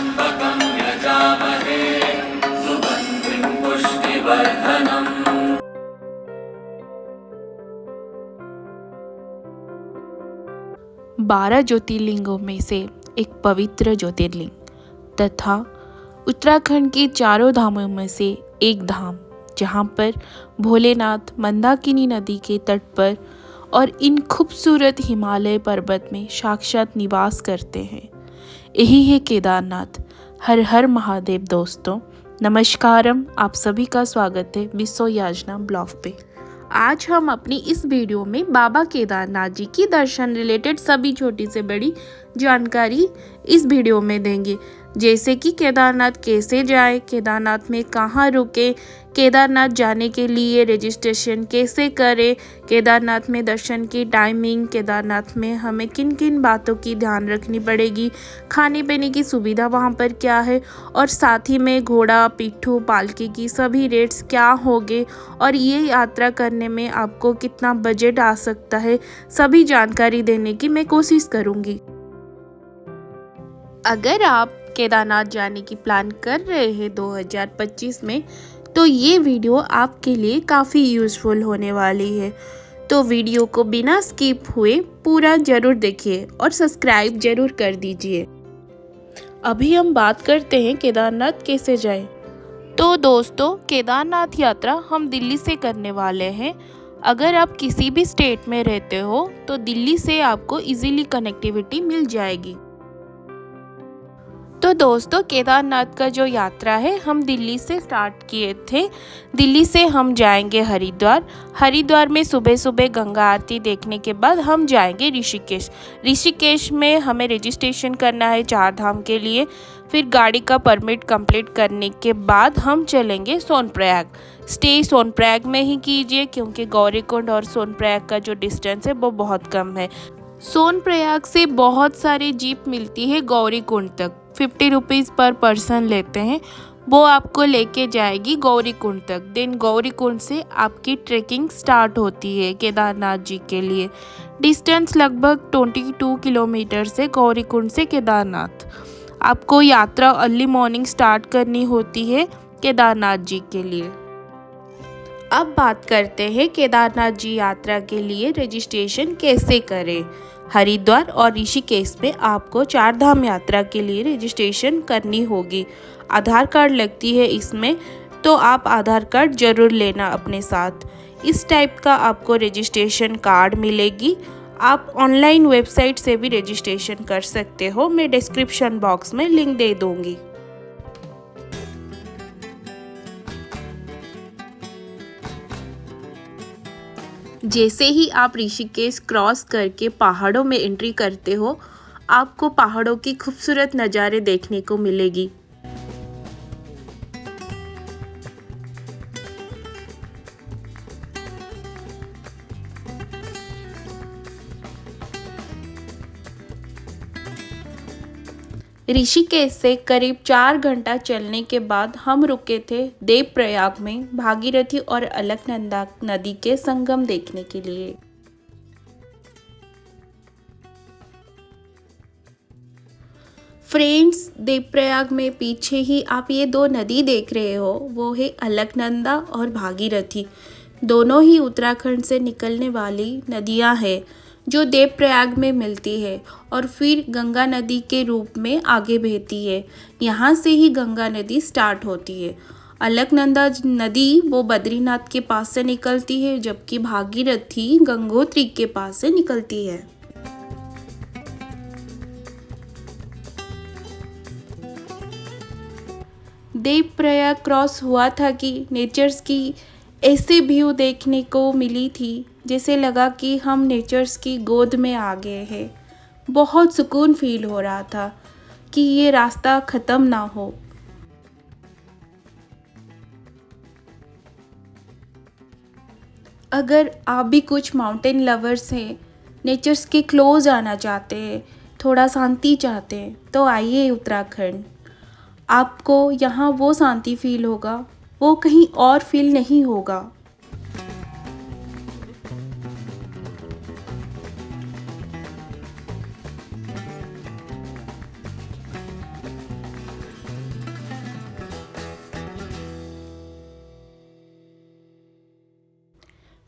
त्र्यम्बकं यजामहे सुगन्धिं पुष्टिवर्धनम्। 12 ज्योतिर्लिंगों में से एक पवित्र ज्योतिर्लिंग तथा उत्तराखंड के चारों धामों में से एक धाम, जहाँ पर भोलेनाथ मंदाकिनी नदी के तट पर और इन खूबसूरत हिमालय पर्वत में साक्षात निवास करते हैं, यही है केदारनाथ। हर हर महादेव। दोस्तों नमस्कारम, आप सभी का स्वागत है विश्व याजना ब्लॉग पे। आज हम अपनी इस वीडियो में बाबा केदारनाथ जी की दर्शन रिलेटेड सभी छोटी से बड़ी जानकारी इस वीडियो में देंगे, जैसे कि केदारनाथ कैसे जाए, केदारनाथ में कहाँ रुके, केदारनाथ जाने के लिए रजिस्ट्रेशन कैसे करें, केदारनाथ में दर्शन की टाइमिंग, केदारनाथ में हमें किन किन बातों की ध्यान रखनी पड़ेगी, खाने पीने की सुविधा वहाँ पर क्या है, और साथ ही में घोड़ा, पिट्ठू, पालकी की सभी रेट्स क्या होंगे और ये यात्रा करने में आपको कितना बजट आ सकता है, सभी जानकारी देने की मैं कोशिश करूँगी। अगर आप केदारनाथ जाने की प्लान कर रहे हैं 2025 में, तो ये वीडियो आपके लिए काफ़ी यूज़फुल होने वाली है। तो वीडियो को बिना स्किप हुए पूरा ज़रूर देखिए और सब्सक्राइब ज़रूर कर दीजिए। अभी हम बात करते हैं केदारनाथ कैसे जाएं। तो दोस्तों, केदारनाथ यात्रा हम दिल्ली से करने वाले हैं। अगर आप किसी भी स्टेट में रहते हो तो दिल्ली से आपको इजीली कनेक्टिविटी मिल जाएगी। तो दोस्तों, केदारनाथ का जो यात्रा है हम दिल्ली से स्टार्ट किए थे। दिल्ली से हम जाएंगे हरिद्वार। हरिद्वार में सुबह सुबह गंगा आरती देखने के बाद हम जाएंगे ऋषिकेश। ऋषिकेश में हमें रजिस्ट्रेशन करना है 4 धाम के लिए। फिर गाड़ी का परमिट कंप्लीट करने के बाद हम चलेंगे सोनप्रयाग। स्टे सोनप्रयाग में ही कीजिए, क्योंकि गौरीकुंड और सोनप्रयाग का जो डिस्टेंस है वो बहुत कम है। सोनप्रयाग से बहुत सारी जीप मिलती है गौरीकुंड तक, 50 रुपीज़ पर पर्सन लेते हैं। वो आपको लेके जाएगी गौरीकुंड तक। देन गौरीकुंड से आपकी ट्रैकिंग स्टार्ट होती है केदारनाथ जी के लिए। डिस्टेंस लगभग 22 किलोमीटर से गौरीकुंड से केदारनाथ। आपको यात्रा अर्ली मॉर्निंग स्टार्ट करनी होती है केदारनाथ जी के लिए। अब बात करते हैं केदारनाथ जी यात्रा के लिए रजिस्ट्रेशन कैसे करें। हरिद्वार और ऋषिकेश में आपको 4 धाम यात्रा के लिए रजिस्ट्रेशन करनी होगी। आधार कार्ड लगती है इसमें, तो आप आधार कार्ड जरूर लेना अपने साथ। इस टाइप का आपको रजिस्ट्रेशन कार्ड मिलेगी। आप ऑनलाइन वेबसाइट से भी रजिस्ट्रेशन कर सकते हो, मैं डिस्क्रिप्शन बॉक्स में लिंक दे दूँगी। जैसे ही आप ऋषिकेश क्रॉस करके पहाड़ों में एंट्री करते हो, आपको पहाड़ों की खूबसूरत नज़ारे देखने को मिलेगी। ऋषिकेश से करीब 4 घंटा चलने के बाद हम रुके थे देवप्रयाग में भागीरथी और अलकनंदा नदी के संगम देखने के लिए। फ्रेंड्स, देवप्रयाग में पीछे ही आप ये 2 नदी देख रहे हो, वो है अलकनंदा और भागीरथी। दोनों ही उत्तराखंड से निकलने वाली नदियां हैं जो देवप्रयाग में मिलती है और फिर गंगा नदी के रूप में आगे बहती है। यहाँ से ही गंगा नदी स्टार्ट होती है। अलकनंदा नदी वो बद्रीनाथ के पास से निकलती है, जबकि भागीरथी गंगोत्री के पास से निकलती है। देवप्रयाग क्रॉस हुआ था कि नेचर्स की ऐसे व्यू देखने को मिली थी, जैसे लगा कि हम नेचर्स की गोद में आ गए हैं। बहुत सुकून फील हो रहा था कि ये रास्ता ख़त्म ना हो। अगर आप भी कुछ माउंटेन लवर्स हैं, नेचर्स के क्लोज आना चाहते हैं, थोड़ा शांति चाहते हैं, तो आइए उत्तराखंड। आपको यहाँ वो शांति फील होगा, वो कहीं और फील नहीं होगा।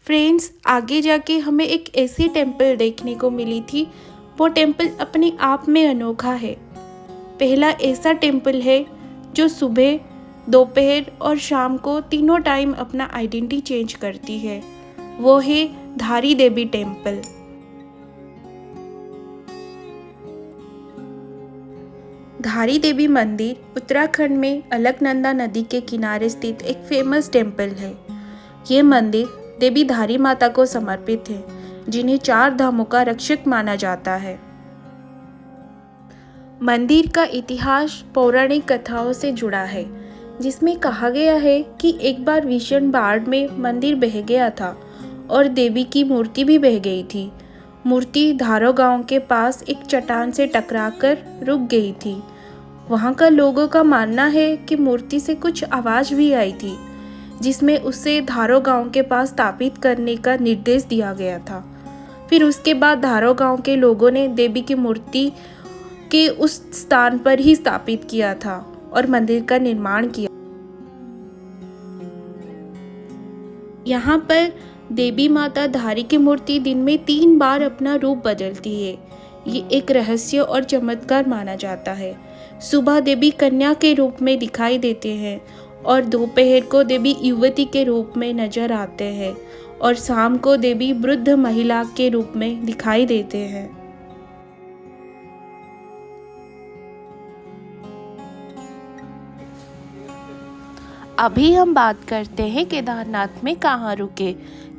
फ्रेंड्स, आगे जाके हमें एक ऐसी टेम्पल देखने को मिली थी। वो टेम्पल अपने आप में अनोखा है। पहला ऐसा टेम्पल है जो सुबह, दोपहर और शाम को तीनों टाइम अपना आइडेंटिटी चेंज करती है। वो है धारी देवी टेम्पल। धारी देवी मंदिर उत्तराखंड में अलकनंदा नदी के किनारे स्थित एक फेमस टेम्पल है। ये मंदिर देवी धारी माता को समर्पित है, जिन्हें 4 धामों का रक्षक माना जाता है। मंदिर का इतिहास पौराणिक कथाओं से जुड़ा है, जिसमें कहा गया है कि एक बार भीषण बाढ़ में मंदिर बह गया था और देवी की मूर्ति भी बह गई थी। मूर्ति धारो गांव के पास एक चट्टान से टकराकर रुक गई थी। वहां का लोगों का मानना है कि मूर्ति से कुछ आवाज भी आई थी, जिसमें उसे धारो गांव के पास स्थापित करने का निर्देश दिया गया था। फिर उसके बाद धारो गांव के लोगों ने देवी की मूर्ति के उस स्थान पर ही स्थापित किया था और मंदिर का निर्माण किया। यहाँ पर देवी माता धारी की मूर्ति दिन में 3 बार अपना रूप बदलती है। ये एक रहस्य और चमत्कार माना जाता है। सुबह देवी कन्या के रूप में दिखाई देते हैं और दोपहर को देवी युवती के रूप में नजर आते हैं और शाम को देवी वृद्ध महिला के रूप में दिखाई देते हैं। अभी हम बात करते हैं केदारनाथ में कहाँ रुके।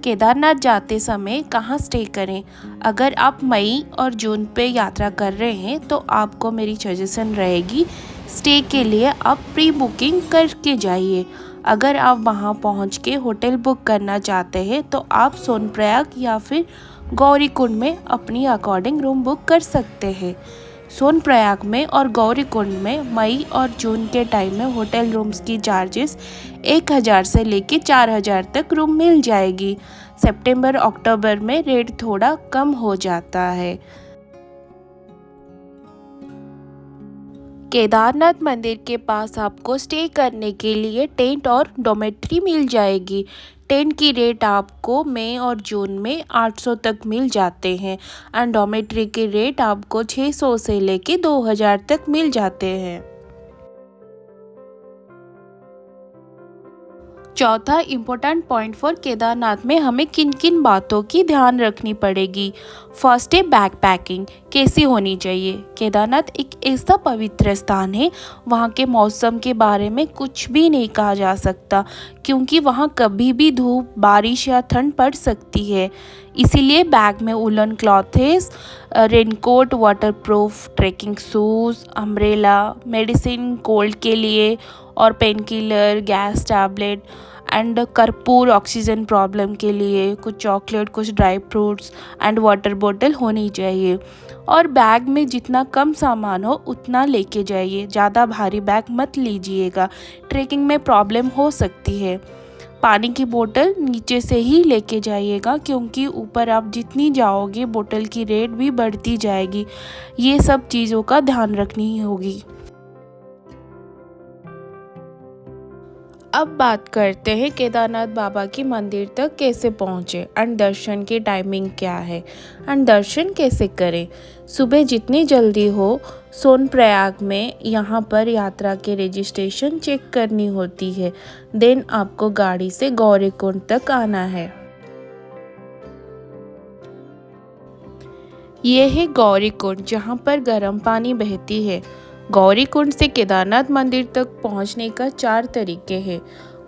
केदारनाथ जाते समय कहाँ स्टे करें। अगर आप मई और जून पे यात्रा कर रहे हैं तो आपको मेरी सजेशन रहेगी, स्टे के लिए आप प्री बुकिंग करके जाइए। अगर आप वहाँ पहुँच के होटल बुक करना चाहते हैं तो आप सोनप्रयाग या फिर गौरीकुंड में अपनी अकॉर्डिंग रूम बुक कर सकते हैं। सोनप्रयाग में और गौरीकुंड में मई और जून के टाइम में होटल रूम्स की चार्जेस 1000 से लेके 4000 तक रूम मिल जाएगी। सितंबर अक्टूबर में रेट थोड़ा कम हो जाता है। केदारनाथ मंदिर के पास आपको स्टे करने के लिए टेंट और डॉर्मेट्री मिल जाएगी। टेंट की रेट आपको मई और जून में 800 तक मिल जाते हैं एंड डॉर्मेट्री की रेट आपको 600 से लेके 2000 तक मिल जाते हैं। चौथा इम्पोर्टेंट पॉइंट फॉर केदारनाथ में हमें किन किन बातों की ध्यान रखनी पड़ेगी। फर्स्ट है बैग पैकिंग कैसी होनी चाहिए। केदारनाथ एक ऐसा पवित्र स्थान है, वहाँ के मौसम के बारे में कुछ भी नहीं कहा जा सकता, क्योंकि वहाँ कभी भी धूप, बारिश या ठंड पड़ सकती है। इसीलिए बैग में woollen clothes, raincoat, waterproof trekking shoes, umbrella, medicine cold के लिए और painkiller, gas tablet and कर्पूर ऑक्सीजन प्रॉब्लम के लिए, कुछ चॉकलेट, कुछ ड्राई फ्रूट्स एंड वाटर बोतल होनी चाहिए। और बैग में जितना कम सामान हो उतना लेके जाइए, ज़्यादा भारी बैग मत लीजिएगा, ट्रैकिंग में प्रॉब्लम हो सकती है। पानी की बोतल नीचे से ही लेके जाइएगा, क्योंकि ऊपर आप जितनी जाओगे बोतल की रेट भी बढ़ती जाएगी। ये सब चीज़ों का ध्यान रखनी होगी। अब बात करते हैं केदारनाथ बाबा की मंदिर तक कैसे पहुँचे एंड दर्शन की टाइमिंग क्या है एंड दर्शन कैसे करें। सुबह जितनी जल्दी हो सोनप्रयाग में यहाँ पर यात्रा के रजिस्ट्रेशन चेक करनी होती है। देन आपको गाड़ी से गौरीकुंड तक आना है। ये है गौरीकुंड, जहाँ पर गर्म पानी बहती है। गौरीकुंड से केदारनाथ मंदिर तक पहुंचने का 4 तरीके हैं।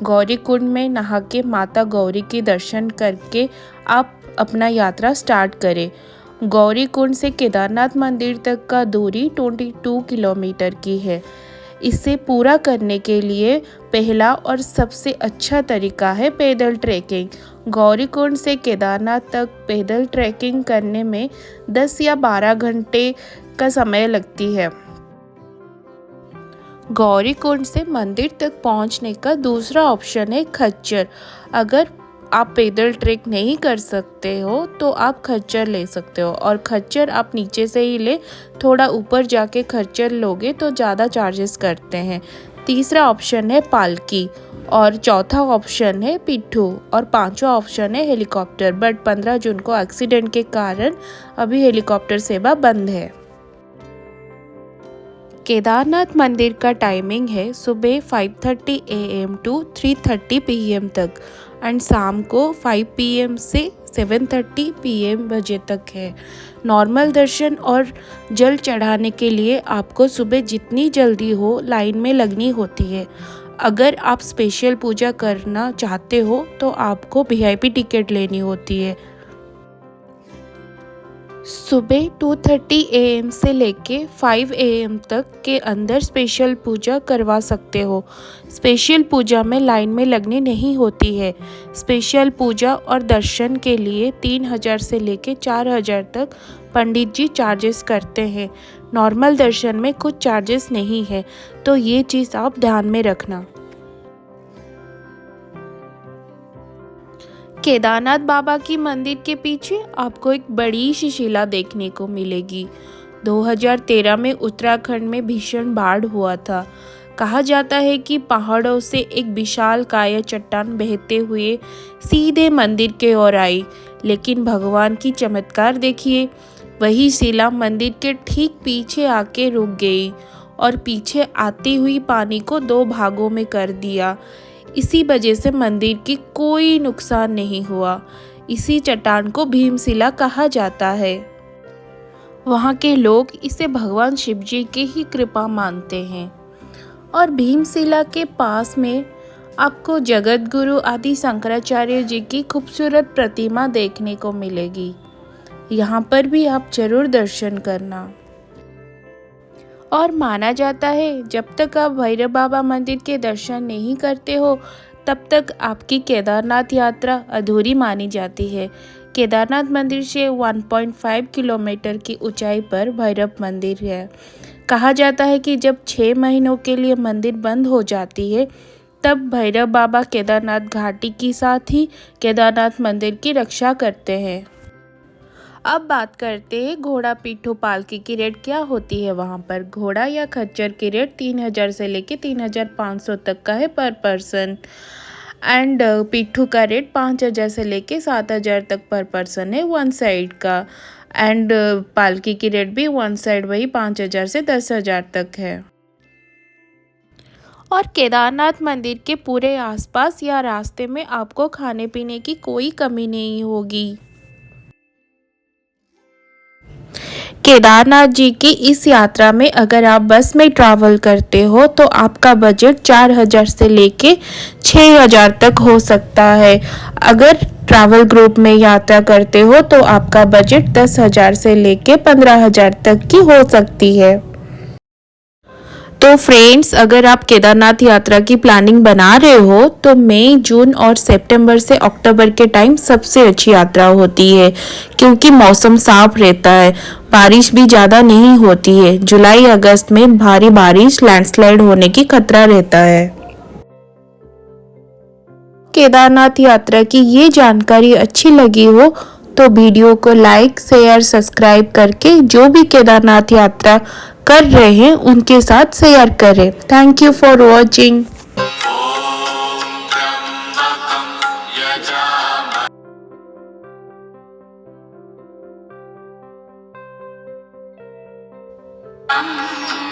गौरीकुंड में नहा के माता गौरी के दर्शन करके आप अपना यात्रा स्टार्ट करें। गौरीकुंड से केदारनाथ मंदिर तक का दूरी 22 किलोमीटर की है। इसे पूरा करने के लिए पहला और सबसे अच्छा तरीका है पैदल ट्रैकिंग। गौरीकुंड से केदारनाथ तक पैदल ट्रैकिंग करने में 10 या 12 घंटे का समय लगती है। गौरीकुंड से मंदिर तक पहुंचने का दूसरा ऑप्शन है खच्चर। अगर आप पैदल ट्रैक नहीं कर सकते हो तो आप खच्चर ले सकते हो, और खच्चर आप नीचे से ही ले, थोड़ा ऊपर जाके खच्चर लोगे तो ज़्यादा चार्जेस करते हैं। तीसरा ऑप्शन है पालकी और चौथा ऑप्शन है पिट्ठू और पांचवा ऑप्शन है हेलीकॉप्टर। बट 15 जून को एक्सीडेंट के कारण अभी हेलीकॉप्टर सेवा बंद है। केदारनाथ मंदिर का टाइमिंग है सुबह 5:30 AM टू 3:30 PM तक एंड शाम को 5 PM से 7:30 PM बजे तक है। नॉर्मल दर्शन और जल चढ़ाने के लिए आपको सुबह जितनी जल्दी हो लाइन में लगनी होती है। अगर आप स्पेशल पूजा करना चाहते हो तो आपको VIP टिकट लेनी होती है। सुबह 2:30 AM से लेके 5 AM तक के अंदर स्पेशल पूजा करवा सकते हो। स्पेशल पूजा में लाइन में लगनी नहीं होती है। स्पेशल पूजा और दर्शन के लिए 3,000 से लेके 4,000 तक पंडित जी चार्जेस करते हैं। नॉर्मल दर्शन में कुछ चार्जेस नहीं है, तो ये चीज़ आप ध्यान में रखना। केदारनाथ बाबा की मंदिर के पीछे आपको एक बड़ी सी शिला देखने को मिलेगी। 2013 में उत्तराखंड में भीषण बाढ़ हुआ था। कहा जाता है कि पहाड़ों से एक विशाल काय चट्टान बहते हुए सीधे मंदिर के ओर आई, लेकिन भगवान की चमत्कार देखिए, वही शिला मंदिर के ठीक पीछे आके रुक गई और पीछे आती हुई पानी को 2 भागों में कर दिया। इसी वजह से मंदिर की कोई नुकसान नहीं हुआ। इसी चट्टान को भीमशिला कहा जाता है। वहाँ के लोग इसे भगवान शिव जी की ही कृपा मानते हैं। और भीमशिला के पास में आपको जगत गुरु आदि शंकराचार्य जी की खूबसूरत प्रतिमा देखने को मिलेगी। यहाँ पर भी आप जरूर दर्शन करना। और माना जाता है जब तक आप भैरव बाबा मंदिर के दर्शन नहीं करते हो तब तक आपकी केदारनाथ यात्रा अधूरी मानी जाती है। केदारनाथ मंदिर से 1.5 किलोमीटर की ऊंचाई पर भैरव मंदिर है। कहा जाता है कि जब 6 महीनों के लिए मंदिर बंद हो जाती है तब भैरव बाबा केदारनाथ घाटी के साथ ही केदारनाथ मंदिर की रक्षा करते हैं। अब बात करते हैं घोड़ा पिट्ठू पालकी की रेट क्या होती है। वहाँ पर घोड़ा या खच्चर की रेट 3,000 से लेके 3,500 तक का है पर पर्सन एंड पिट्ठू का रेट 5,000 से लेके 7,000 तक पर पर्सन है वन साइड का एंड पालकी की रेट भी वन साइड वही 5,000 से 10,000 तक है। और केदारनाथ मंदिर के पूरे आसपास या रास्ते में आपको खाने पीने की कोई कमी नहीं होगी। केदारनाथ जी की इस यात्रा में अगर आप बस में ट्रैवल करते हो तो आपका बजट 4,000 से लेके 6,000 तक हो सकता है। अगर ट्रैवल ग्रुप में यात्रा करते हो तो आपका बजट 10,000 से लेके 15,000 तक की हो सकती है। तो फ्रेंड्स, अगर आप केदारनाथ यात्रा की प्लानिंग बना रहे हो तो मई, जून और सितंबर से अक्टूबर के टाइम सबसे अच्छी यात्रा होती है, क्योंकि मौसम साफ रहता है, बारिश भी ज़्यादा नहीं होती है। जुलाई अगस्त में भारी बारिश, लैंडस्लाइड होने की खतरा रहता है। केदारनाथ यात्रा की ये जानकारी अच्छी लगी हो तो वीडियो को लाइक, शेयर, सब्सक्राइब करके जो भी केदारनाथ यात्रा कर रहे हैं उनके साथ शेयर करें। Thank you for watching. Om